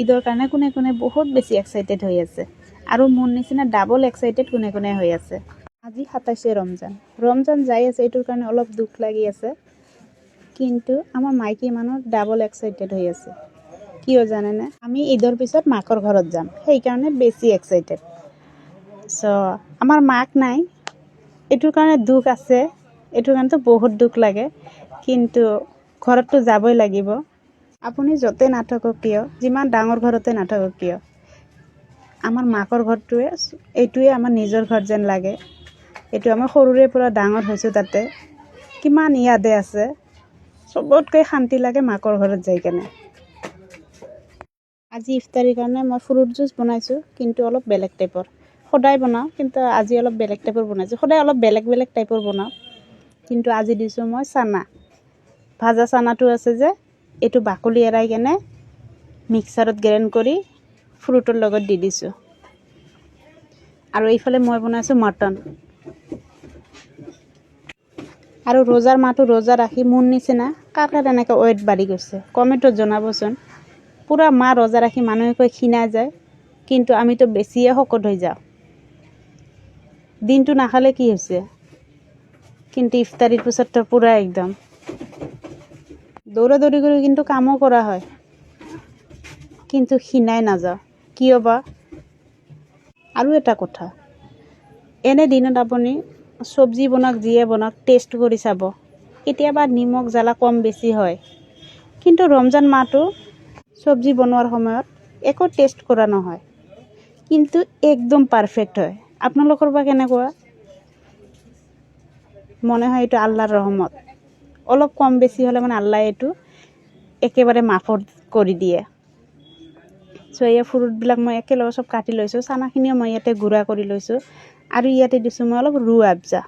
ঈদৰ কাৰণে কোনে কোনে বহুত বেছি এক্সাইটেড হৈ আছে আৰু মোৰ নিচিনা ডাবল এক্সাইটেড কোনে কোনে হৈ আছে। আজি ২৭ ৰমজান যাই আছে, এইটোৰ কাৰণে অলপ দুখ লাগি আছে, কিন্তু আমাৰ মাইকী মানুহ ডাবল এক্সাইটেড হৈ আছে। কিয় জানেনে? আমি ঈদৰ পিছত মাকৰ ঘৰত যাম, সেইকাৰণে বেছি এক্সাইটেড। আমাৰ মাক নাই, এইটোৰ কাৰণে দুখ আছে, এইটোৰ কাৰণেতো বহুত দুখ লাগে, কিন্তু ঘৰততো যাবই লাগিব। আপুনি য'তে নাথাকক কিয়, যিমান ডাঙৰ ঘৰতে নাথাকক কিয়, আমাৰ মাকৰ ঘৰটোৱে এইটোৱে আমাৰ নিজৰ ঘৰ যেন লাগে। এইটো আমাৰ সৰুৰে পৰা ডাঙৰ হৈছোঁ, তাতে কিমান ইয়াদে আছে। চবতকৈ শান্তি লাগে মাকৰ ঘৰত যাই কেনে। আজি ইফতাৰীৰ কাৰণে মই ফ্ৰুট জুচ বনাইছোঁ, কিন্তু অলপ বেলেগ টাইপৰ। সদায় বনাওঁ, কিন্তু আজি অলপ বেলেগ টাইপৰ বনাইছোঁ। সদায় অলপ বেলেগ বেলেগ টাইপৰ বনাওঁ, কিন্তু আজি দিছোঁ মই চানা। ভাজা চানাটো আছে যে, এইটো বাকলি এৰাই কেনে মিক্সাৰত গ্ৰাইণ্ড কৰি ফ্ৰুটৰ লগত দি দিছোঁ। আৰু এইফালে মই বনাইছোঁ মটন। আৰু ৰোজাৰ মাহটো ৰোজা ৰাখি মোৰ নিচিনা কাৰ কাৰ এনেকৈ ৱেইট বাঢ়ি গৈছে কমেণ্টত জনাবচোন। পূৰা মাহ ৰোজা ৰাখি মানুহে কৈ ক্ষীণাই যায়, কিন্তু আমিতো বেছিয়ে শকত হৈ যাওঁ। দিনটো নাখালে কি হৈছে, কিন্তু ইফতাৰীৰ পিছততো পূৰা একদম দৌৰা দৌৰি কৰি কিন্তু কামো কৰা হয়, কিন্তু ক্ষীণাই নাযাওঁ। কিয় বা? আৰু এটা কথা, এনে দিনত আপুনি চব্জি বনাওক, যিয়ে বনাওক, টেষ্ট কৰি চাব। কেতিয়াবা নিমখ জ্বালা কম বেছি হয়, কিন্তু ৰমজান মাহটো চব্জি বনোৱাৰ সময়ত একো টেষ্ট কৰা নহয়, কিন্তু একদম পাৰফেক্ট হয়। আপোনালোকৰ বা কেনেকুৱা? মনে হয় এইটো আল্লাহৰ ৰহমত। অলপ কম বেছি হ'লে মানে আল্লাহ এইটো একেবাৰে মাফত কৰি দিয়ে। এই ফ্ৰুটবিলাক মই একেলগে চব কাটি লৈছোঁ। চানাখিনিও মই ইয়াতে গুড়া কৰি লৈছোঁ, আৰু ইয়াতে দিছোঁ মই অলপ ৰুহ আফজা।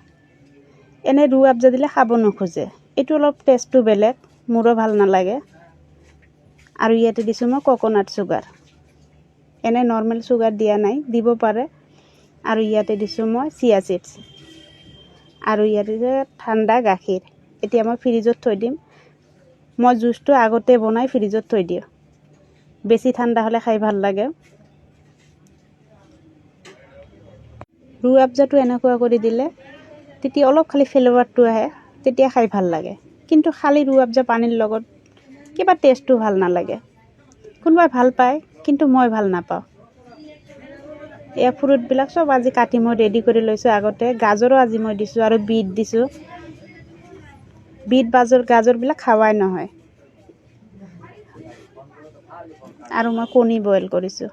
এনে ৰুহ আফজা দিলে খাব নোখোজে, এইটো অলপ টেষ্টটো বেলেগ, মোৰো ভাল নালাগে। আৰু ইয়াতে দিছোঁ মই ক'ক'নাট চুগাৰ, এনে নৰ্মেল চুগাৰ দিয়া নাই, দিব পাৰে। আৰু ইয়াতে দিছোঁ মই চিয়া চিডছ, আৰু ইয়াতে যে ঠাণ্ডা গাখীৰ। এতিয়া মই ফ্ৰিজত থৈ দিম। মই জুচটো আগতে বনাই ফ্ৰিজত থৈ দিওঁ, বেছি ঠাণ্ডা হ'লে খাই ভাল লাগে। ৰুহ আফজাটো এনেকুৱা কৰি দিলে তেতিয়া অলপ খালি ফ্লেভাৰটো আহে, তেতিয়া খাই ভাল লাগে। কিন্তু খালি ৰুহ আফজা পানীৰ লগত কিবা টেষ্টটো ভাল নালাগে। কোনোবাই ভাল পায়, কিন্তু মই ভাল নাপাওঁ। এই ফ্ৰুটবিলাক চব আজি কাটি মই ৰেডি কৰি লৈছোঁ। আগতে গাজৰো আজি মই দিছোঁ, আৰু বিট দিছোঁ। বিট গাজৰবিলাক খাৱাই নহয়। আৰু মই কণী বইল কৰিছোঁ।